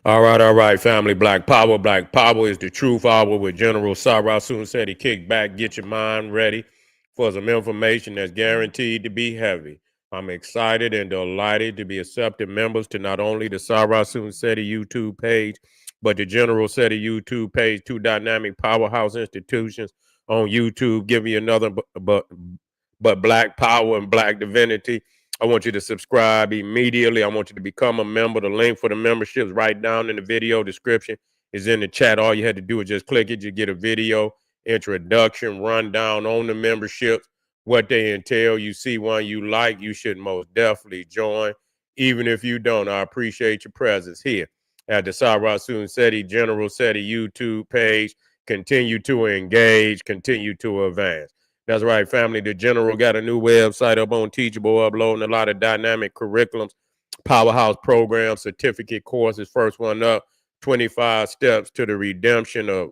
All right, family. Black Power. Black Power is the truth hour with General Sarah Soon said he kick back, get your mind ready for some information that's guaranteed to be heavy. I'm excited and delighted to be accepted members to not only the Sarah Soon Seti YouTube page, but the General Seti YouTube page, two dynamic powerhouse institutions on YouTube. Give me another but Black Power and Black Divinity. I want you to subscribe immediately. I want you to become a member. The link for the memberships right down in the video description is in the chat. All you had to do is just click it. You get a video introduction, rundown on the memberships, what they entail. You see one you like, you should most definitely join. Even if you don't, I appreciate your presence here at the Sarah Soon Seti General Seti YouTube page. Continue to engage, continue to advance. That's right, family. The General got a new website up on Teachable, uploading a lot of dynamic curriculums, powerhouse programs, certificate courses. First one up, 25 steps to the redemption of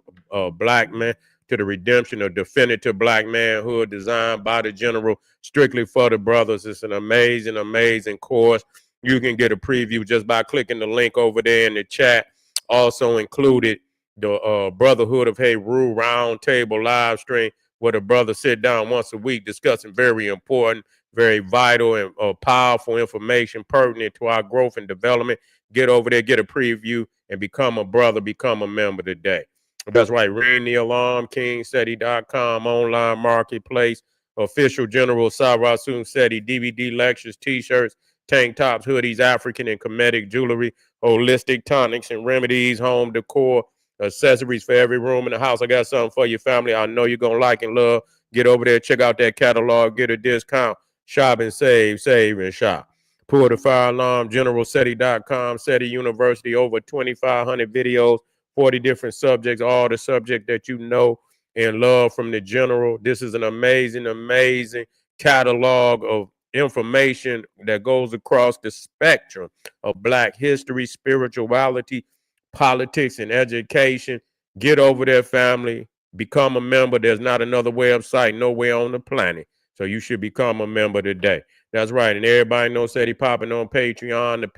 black men, to the redemption of definitive black manhood, designed by the General, strictly for the brothers. It's an amazing, amazing course. You can get a preview just by clicking the link over there in the chat. Also included the Brotherhood of Heru Roundtable live stream, where the brothers sit down once a week discussing very important, very vital, and powerful information pertinent to our growth and development. Get over there, get a preview, and become a brother, become a member today. That's right. Ring the alarm, KingSeti.com, online marketplace, official General Sarah Soon Seti, DVD lectures, t-shirts, tank tops, hoodies, African and Kemetic jewelry, holistic tonics and remedies, home decor, accessories for every room in the house. I got something for your family. I know you're going to like and love. Get over there, check out that catalog, get a discount, shop and save and shop. Pull the fire alarm, generalseti.com, SETI University, over 2,500 videos, 40 different subjects, all the subjects that you know and love from the General. This is an amazing, amazing catalog of information that goes across the spectrum of Black history, spirituality, politics, and education. Get over there, family. Become a member. There's not another website nowhere on the planet. So you should become a member today. That's right. And everybody knows that he popping on Patreon.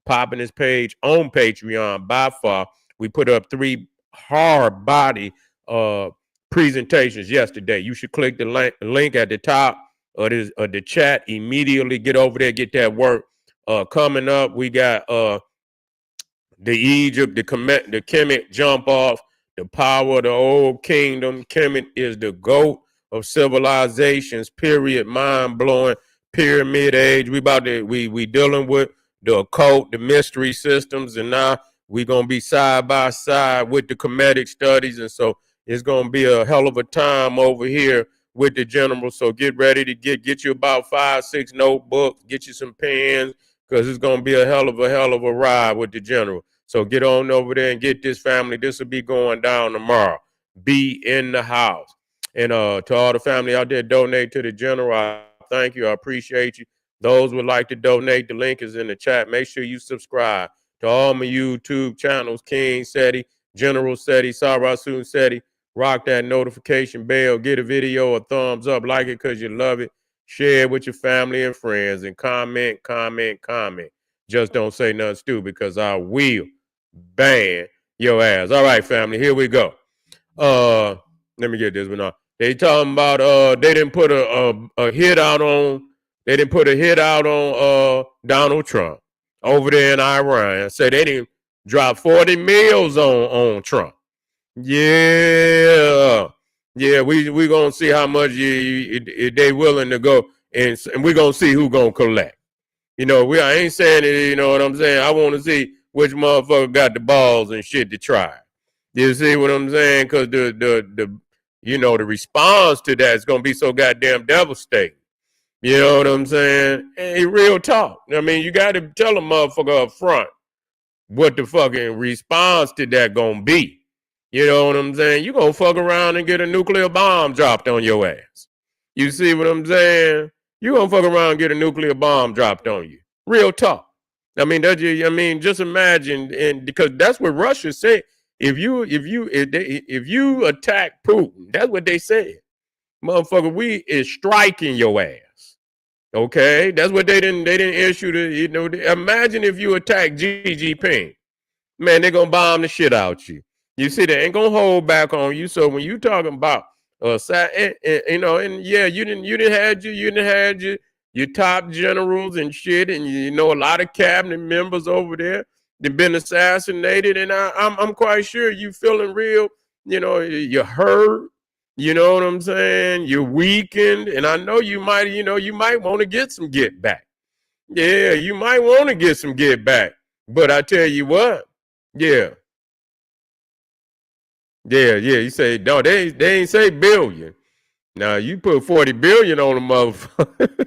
Popping his page on Patreon by far. We put up 3 hard body presentations yesterday. You should click the link at the top of the chat immediately. Get over there, get that work. Coming up, we got the Egypt, the Kemet jump off, the power of the old kingdom. Kemet is the GOAT of civilizations, period. Mind blowing, pyramid age. We dealing with the occult, the mystery systems, and now we're gonna be side by side with the Kemetic studies, and so it's gonna be a hell of a time over here with the General. So get ready to get you about 5, 6 notebooks, get you some pens, because it's gonna be a hell of a ride with the General. So get on over there and get this, family. This will be going down tomorrow. Be in the house. And to all the family out there, donate to the General. I thank you. I appreciate you. Those would like to donate, the link is in the chat. Make sure you subscribe to all my YouTube channels, King Seti, General Seti, Sarah Soon Seti. Rock that notification bell. Get a video a thumbs up. Like it because you love it. Share it with your family and friends. And comment. Just don't say nothing stupid, because I will ban your ass. All right, family, here we go. Let me get this one on. They talking about they didn't put a hit out on Donald Trump over there in Iran. Say they didn't drop 40 mils on Trump. Yeah, we gonna see how much they willing to go, and we gonna see who gonna collect. You know, I ain't saying it, you know what I'm saying? I want to see which motherfucker got the balls and shit to try. You see what I'm saying? Because the response to that is gonna be so goddamn devastating. You know what I'm saying? Hey, real talk. I mean, you got to tell a motherfucker up front what the fucking response to that gonna be. You know what I'm saying? You gonna fuck around and get a nuclear bomb dropped on your ass. You see what I'm saying? You gonna fuck around and get a nuclear bomb dropped on you. Real talk. I mean, just imagine, and because that's what Russia said. If you attack Putin, that's what they said. Motherfucker, we is striking your ass. Okay, that's what they didn't issue. Imagine if you attack Xi Jinping. man, they're gonna bomb the shit out you. You see, they ain't gonna hold back on you. So when you talking about you know, and yeah, you didn't had your top generals and shit, and you know a lot of cabinet members over there that been assassinated, and I'm quite sure you feeling real. You know, you're hurt. You know what I'm saying? You're weakened, and I know you might, you might want to get some get back. Yeah, you might want to get some get back. But I tell you what, yeah, yeah. You say no, they ain't say billion. Now you put 40 billion on the motherfucker.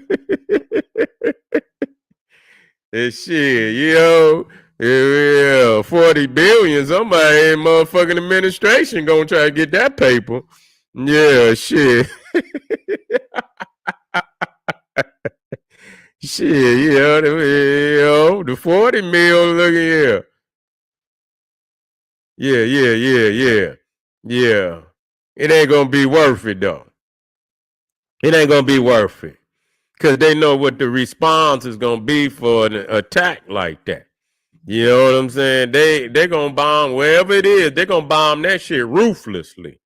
And shit, yeah, 40 billion. Somebody in motherfucking administration gonna try to get that paper. Yeah, shit. Shit, the 40 mil, look here. Yeah. It ain't gonna be worth it though. It ain't gonna be worth it. Cause they know what the response is gonna be for an attack like that. You know what I'm saying? They gonna bomb wherever it is. They gonna bomb that shit ruthlessly.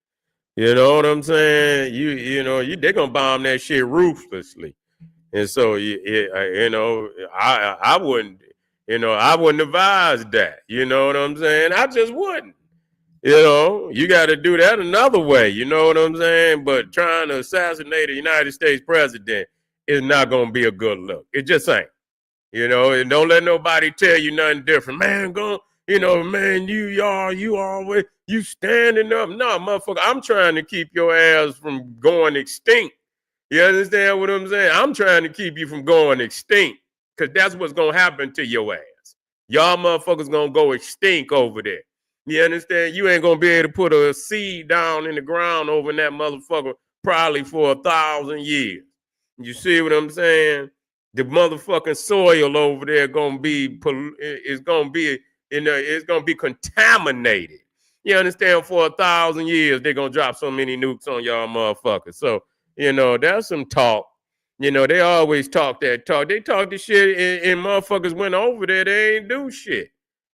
You know what I'm saying? They gonna bomb that shit ruthlessly. And so I wouldn't, I wouldn't advise that. You know what I'm saying? I just wouldn't. You got to do that another way. You know what I'm saying? But trying to assassinate a United States president is not going to be a good look. It just ain't. And don't let nobody tell you nothing different. Man, man, you always, you standing up. No, motherfucker, I'm trying to keep your ass from going extinct. You understand what I'm saying? I'm trying to keep you from going extinct because that's what's going to happen to your ass. Y'all motherfuckers going to go extinct over there. You understand? You ain't gonna be able to put a seed down in the ground over in that motherfucker probably for 1,000 years. You see what I'm saying? The motherfucking soil over there it's gonna be contaminated. You understand? For 1,000 years, they're gonna drop so many nukes on y'all motherfuckers. So, that's some talk. They always talk that talk. They talk the shit and motherfuckers went over there, they ain't do shit.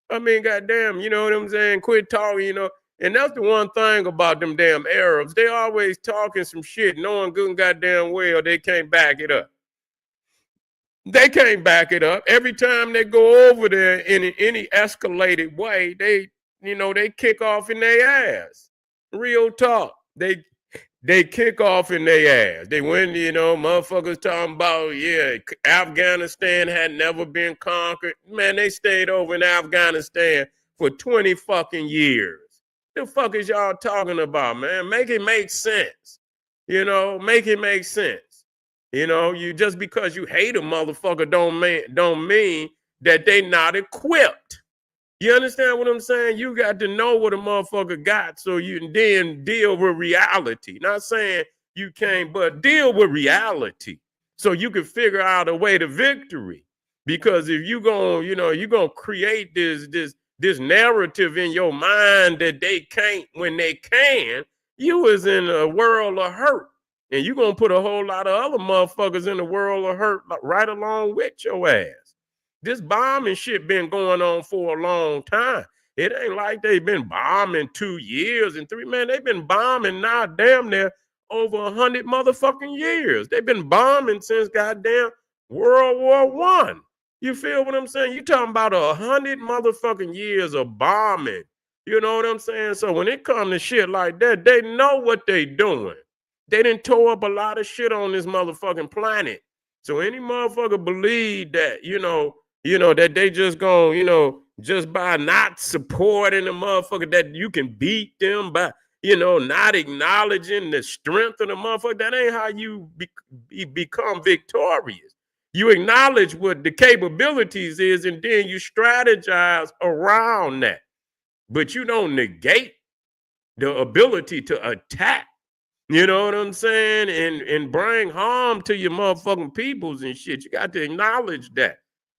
I mean, goddamn, you know what I'm saying? Quit talking, And that's the one thing about them damn Arabs. They always talking some shit, knowing good and goddamn well they can't back it up. They can't back it up. Every time they go over there in any escalated way, they kick off in their ass. Real talk. They kick off in their ass. They went, motherfuckers talking about, yeah, Afghanistan had never been conquered. Man, they stayed over in Afghanistan for 20 fucking years. The fuck is y'all talking about, man? Make it make sense. Make it make sense. You just because you hate a motherfucker don't mean that they not equipped. You understand what I'm saying? You got to know what a motherfucker got so you can then deal with reality. Not saying you can't, but deal with reality so you can figure out a way to victory. Because if you're gonna create this narrative in your mind that they can't when they can, you is in a world of hurt. And you're gonna put a whole lot of other motherfuckers in the world of hurt right along with your ass. This bombing shit been going on for a long time. It ain't like they've been bombing 2 years and 3. Man, they've been bombing now damn near over 100 motherfucking years. They've been bombing since goddamn World War One. You feel what I'm saying? You talking about 100 motherfucking years of bombing. You know what I'm saying? So when it comes to shit like that, they know what they doing. They done tore up a lot of shit on this motherfucking planet. So any motherfucker believe that, that they just gonna, just by not supporting the motherfucker that you can beat them by, not acknowledging the strength of the motherfucker. That ain't how you become victorious. You acknowledge what the capabilities is, and then you strategize around that. But you don't negate the ability to attack. You know what I'm saying? And bring harm to your motherfucking peoples and shit. You got to acknowledge that.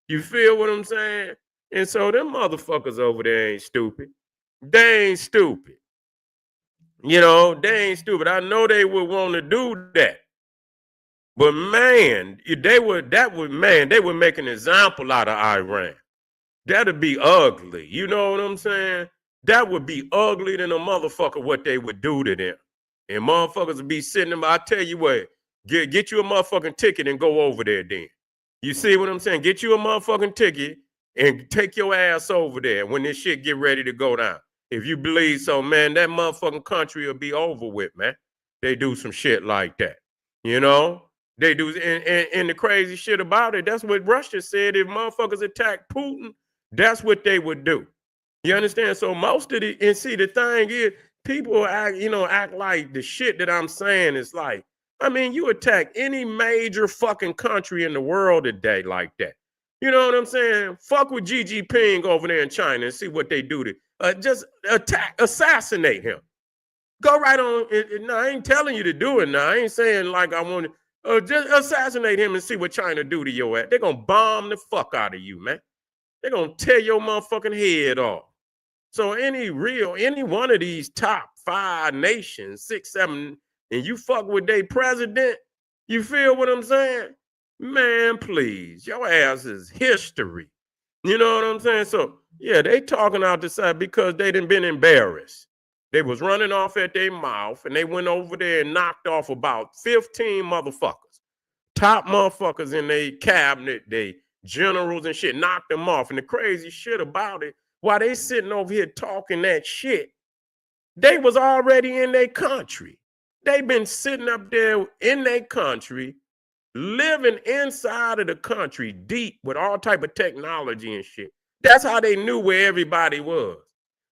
You feel what I'm saying? And so them motherfuckers over there ain't stupid. They ain't stupid. They ain't stupid. I know they would want to do that. But man, they would make an example out of Iran. That'd be ugly. You know what I'm saying? That would be ugly than a motherfucker what they would do to them. And motherfuckers would be sitting them. I tell you what, get you a motherfucking ticket and go over there then. You see what I'm saying? Get you a motherfucking ticket and take your ass over there when this shit get ready to go down. If you believe so, man, that motherfucking country will be over with, man. They do some shit like that. You know? They do, and the crazy shit about it, that's what Russia said. If motherfuckers attack Putin, that's what they would do. You understand? So most of the, and see, the thing is, people act like the shit that I'm saying is like, I mean, you attack any major fucking country in the world today like that. You know what I'm saying? Fuck with Xi Jinping over there in China and see what they do to just assassinate him. Go right on. No, I ain't telling you to do it now. I ain't saying like I want to just assassinate him and see what China do to your ass. They're going to bomb the fuck out of you, man. They're going to tear your motherfucking head off. So any one of these top 5 nations, 6, 7, and you fuck with their president, you feel what I'm saying? Man, please, your ass is history. You know what I'm saying? So, yeah, they talking out the side because they done been embarrassed. They was running off at their mouth, and they went over there and knocked off about 15 motherfuckers. Top motherfuckers in their cabinet, they generals and shit, knocked them off. And the crazy shit about it, while they sitting over here talking that shit, they was already in their country. They been sitting up there in their country, living inside of the country, deep with all type of technology and shit. That's how they knew where everybody was.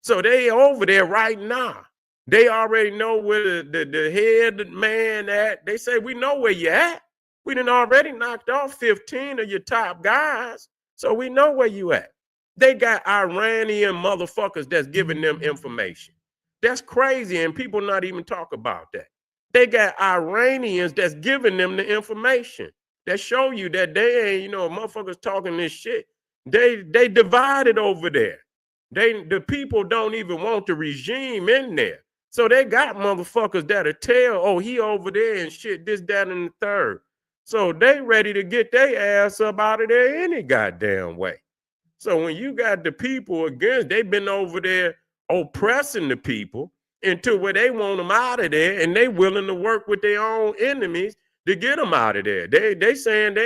So they over there right now. They already know where the head man at. They say, we know where you at. We done already knocked off 15 of your top guys. So we know where you at. They got Iranian motherfuckers that's giving them information. That's crazy, and people not even talk about that. They got Iranians that's giving them the information that show you that they ain't, motherfuckers talking this shit. They divided over there. The people don't even want the regime in there. So they got motherfuckers that'll tell, oh, he over there and shit, this, that, and the third. So they ready to get their ass up out of there any goddamn way. So when you got the people against, they've been over there oppressing the people until where they want them out of there, and they willing to work with their own enemies to get them out of there. They saying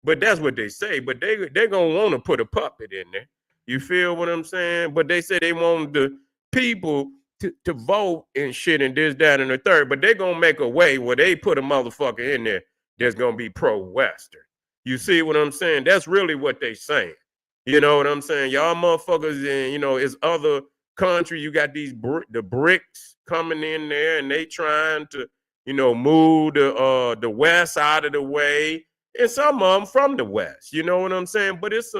but that's what they say, but they gonna want to put a puppet in there. You feel what I'm saying? But they say they want the people to vote and shit and this, that, and the third. But they're going to make a way where they put a motherfucker in there that's going to be pro-Western. You see what I'm saying? That's really what they saying. You know what I'm saying? Y'all motherfuckers in, it's other country. You got the BRICS coming in there and they trying to, move the West out of the way. And some of them from the West. You know what I'm saying? But it's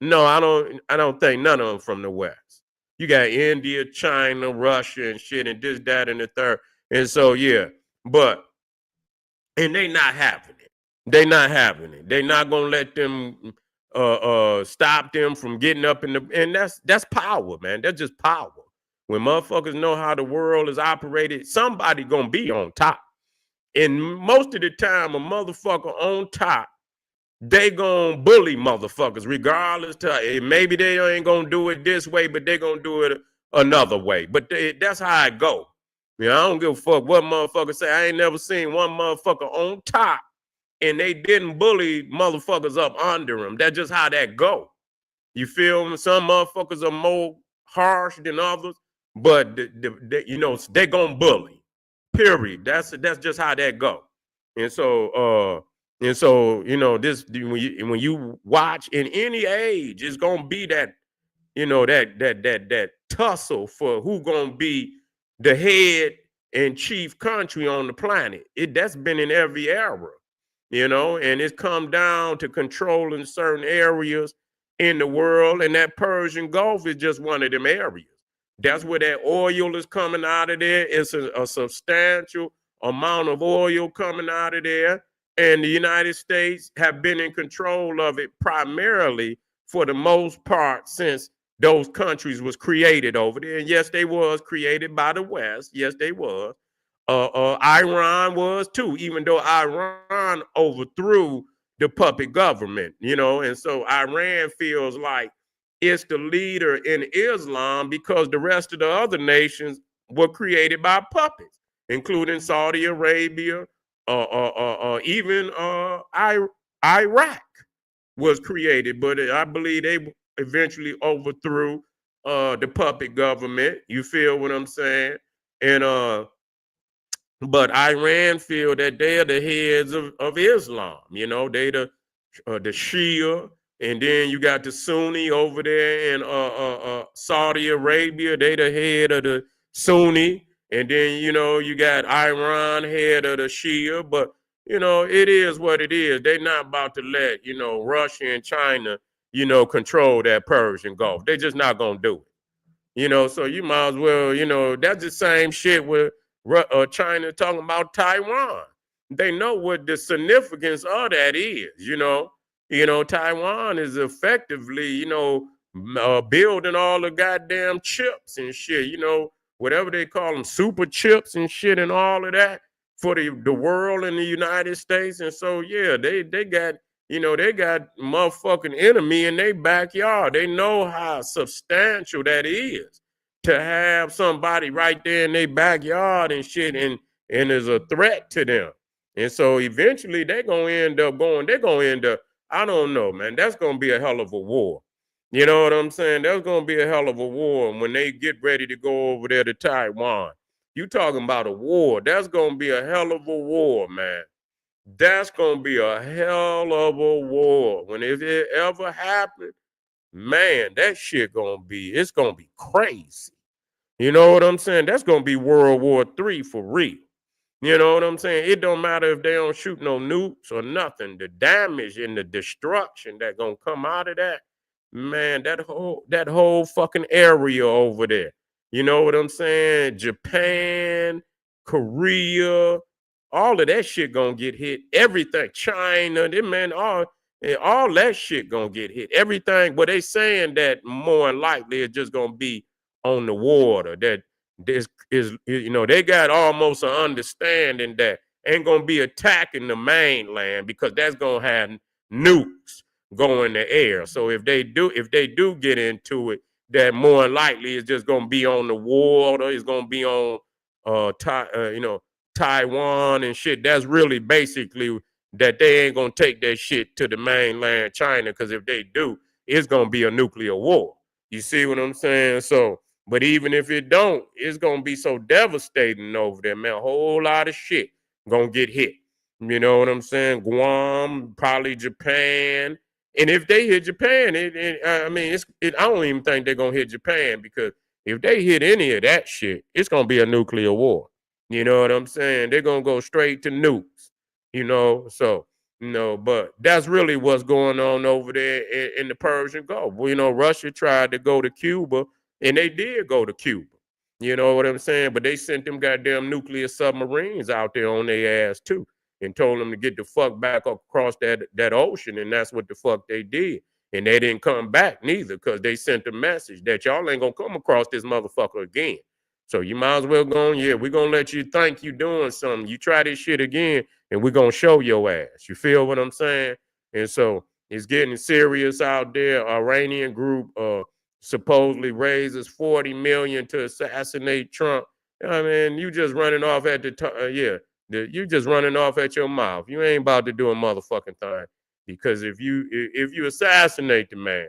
no, I don't think none of them from the West. You got India, China, Russia, and shit, and this, that, and the third. And so, yeah, and they not having it. They not having it. They not gonna let them stop them from getting up and that's power, man. That's just power. When motherfuckers know how the world is operated, somebody gonna be on top. And most of the time, a motherfucker on top, they gonna bully motherfuckers regardless to maybe they ain't gonna do it this way, but they gonna do it another way. But that's how it go. I don't give a fuck what motherfuckers say. I ain't never seen one motherfucker on top and they didn't bully motherfuckers up under them. That's just how that go. You feel me? Some motherfuckers are more harsh than others, but they gonna bully. Period. That's just how that go. And so this when you watch in any age, it's gonna be that that tussle for who gonna be the head and chief country on the planet. That's been in every era, and it's come down to controlling certain areas in the world, and that Persian Gulf is just one of them areas. That's where that oil is coming out of there. It's a substantial amount of oil coming out of there. And the United States have been in control of it primarily for the most part since those countries was created over there. And yes, they was created by the West. Yes, they was. Iran was too, even though Iran overthrew the puppet government, and so Iran feels like it's the leader in Islam because the rest of the other nations were created by puppets, including Saudi Arabia, even Iraq was created, but I believe they eventually overthrew the puppet government. You feel what I'm saying? And but Iran feel that they're the heads of Islam. They the Shia, and then you got the Sunni over there in Saudi Arabia. They the head of the Sunni, and then you got Iran, head of the Shia. But it is what it is. They're not about to let Russia and China control that Persian Gulf. They're just not gonna do it. So you might as well, that's the same shit with China talking about Taiwan. They know what the significance of that is. Taiwan is effectively, building all the goddamn chips and shit. Whatever they call them, super chips and shit, and all of that for the world and the United States. And so yeah, they got they got motherfucking enemy in their backyard. They know how substantial that is to have somebody right there in their backyard and shit, and is a threat to them. And so eventually they're gonna end up, I don't know, man. That's gonna be a hell of a war. You know what I'm saying? That's gonna be a hell of a war when they get ready to go over there to Taiwan. You talking about a war? That's gonna be a hell of a war, man. That's gonna be a hell of a war. If it ever happens, man, that shit it's gonna be crazy. You know what I'm saying? That's gonna be World War III for real. You know what I'm saying? It don't matter if they don't shoot no nukes or nothing. The damage and the destruction that gonna come out of that, man, that whole fucking area over there. You know what I'm saying? Japan, Korea, all of that shit gonna get hit. Everything, China, all that shit gonna get hit. Everything, but they saying that more than likely it's just gonna be on the water. That this is, they got almost an understanding that ain't gonna be attacking the mainland because that's gonna have nukes go in the air. So if they do get into it, that more than likely is just gonna be on the water. It's gonna be on Taiwan and shit. That's really basically that they ain't gonna take that shit to the mainland China, because if they do, it's gonna be a nuclear war. You see what I'm saying? So, but even if it don't, it's gonna be so devastating over there, man. A whole lot of shit gonna get hit. You know what I'm saying? Guam, probably Japan. And if they hit Japan, I don't even think they're gonna hit Japan, because if they hit any of that shit, it's gonna be a nuclear war. You know what I'm saying? They're gonna go straight to nukes. So but that's really what's going on over there in the Persian Gulf. Well, Russia tried to go to Cuba, and they did go to Cuba. You know what I'm saying? But they sent them goddamn nuclear submarines out there on their ass too, and told them to get the fuck back across that ocean, and that's what the fuck they did. And they didn't come back neither, because they sent a message that y'all ain't gonna come across this motherfucker again. So you might as well go on. Yeah, we're gonna let you think you doing something. You try this shit again, and we're gonna show your ass. You feel what I'm saying? And so it's getting serious out there. Iranian group supposedly raises 40 million to assassinate Trump. I mean, you just running off at you just running off at your mouth. You ain't about to do a motherfucking thing, because if you assassinate the man,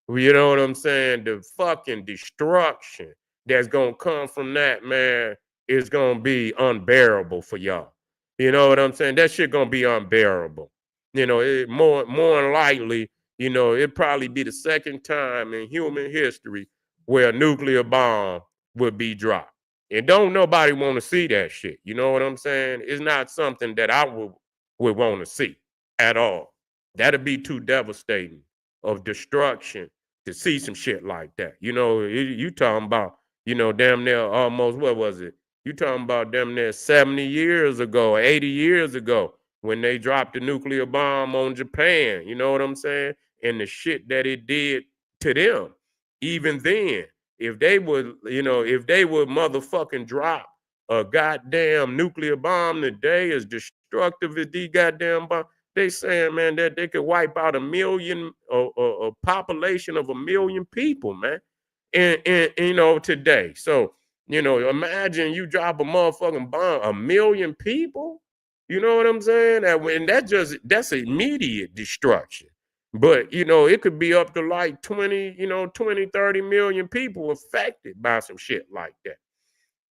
you know what I'm saying, the fucking destruction that's gonna come from that, man, is gonna be unbearable for y'all. You know what I'm saying? That shit gonna be unbearable. More than likely, it'd probably be the second time in human history where a nuclear bomb would be dropped. And don't nobody want to see that shit. You know what I'm saying? It's not something that I would want to see at all. That'd be too devastating of destruction to see some shit like that. You talking about, damn near almost, what was it? You talking about damn near 70 years ago, 80 years ago, when they dropped the nuclear bomb on Japan. You know what I'm saying? And the shit that it did to them. Even then, if they would motherfucking drop a goddamn nuclear bomb today as destructive as these goddamn bombs, They saying, man, that they could wipe out a population of 1 million people, man, and you know, today. So, you know, imagine you drop a motherfucking bomb, 1 million people. You know what I'm saying? And that's immediate destruction. But you know, it could be up to like 20, 30 million people affected by some shit like that.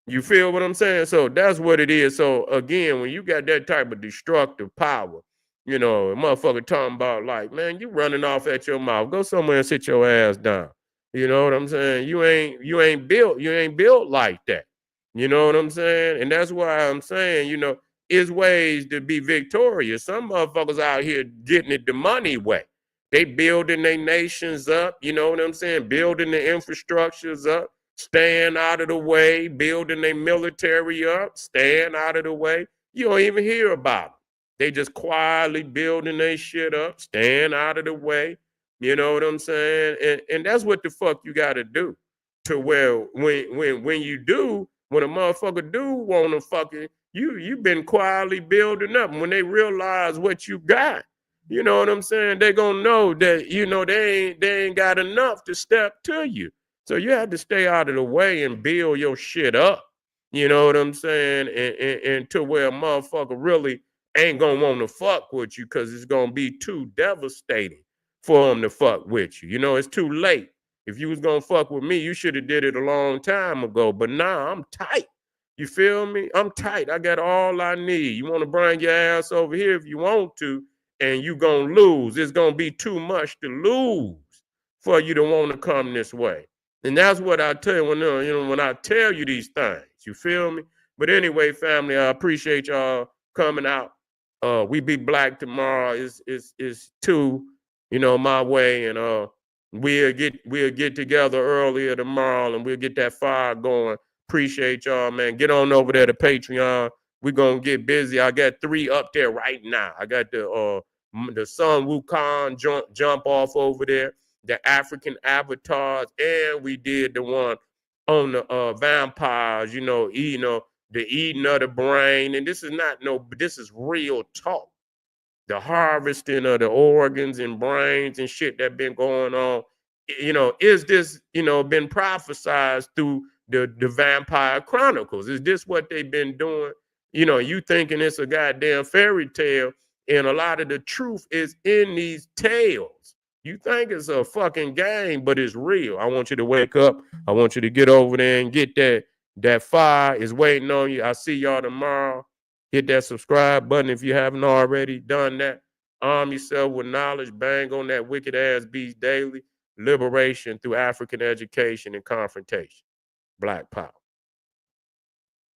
You feel what I'm saying? So that's what it is. So again, when you got that type of destructive power, you know, a motherfucker talking about like, man, you running off at your mouth. Go somewhere and sit your ass down. You know what I'm saying? You ain't built like that. You know what I'm saying? And that's why I'm saying, you know, is ways to be victorious. Some motherfuckers out here getting it the money way. They building their nations up, you know what I'm saying? Building the infrastructures up, staying out of the way, building their military up, staying out of the way. You don't even hear about them. They just quietly building their shit up, staying out of the way. You know what I'm saying? And that's what the fuck you gotta do. To where when you do, when a motherfucker do wanna fucking you been quietly building up. And when they realize what you got, you know what I'm saying? They gonna know that, you know, they ain't got enough to step to you. So you have to stay out of the way and build your shit up. You know what I'm saying? And to where a motherfucker really ain't gonna want to fuck with you because it's gonna be too devastating for them to fuck with you. You know, it's too late. If you was gonna fuck with me, you should have did it a long time ago. But now I'm tight. You feel me? I'm tight. I got all I need. You want to bring your ass over here if you want to, and you gonna lose. It's gonna be too much to lose for you to want to come this way. And that's what I tell you when I tell you these things. You feel me? But anyway, family, I appreciate y'all coming out. We be black tomorrow. Is two, you know, my way, and we'll get together earlier tomorrow, and we'll get that fire going. Appreciate y'all, man. Get on over there to Patreon. We're gonna get busy. I got 3 up there right now. I got the Sun Wukong jump off over there, the African avatars, and we did the one on the vampires, you know, the eating of the brain. And this is real talk. The harvesting of the organs and brains and shit that been going on. You know, is this, you know, been prophesized through the Vampire Chronicles? Is this what they've been doing? You know, you thinking it's a goddamn fairy tale, and a lot of the truth is in these tales. You think it's a fucking game, but it's real. I want you to wake up. I want you to get over there and get that fire is waiting on you. I'll see y'all tomorrow. Hit that subscribe button if you haven't already done that. Arm yourself with knowledge. Bang on that wicked ass beast daily. Liberation through African education and confrontation. Black power.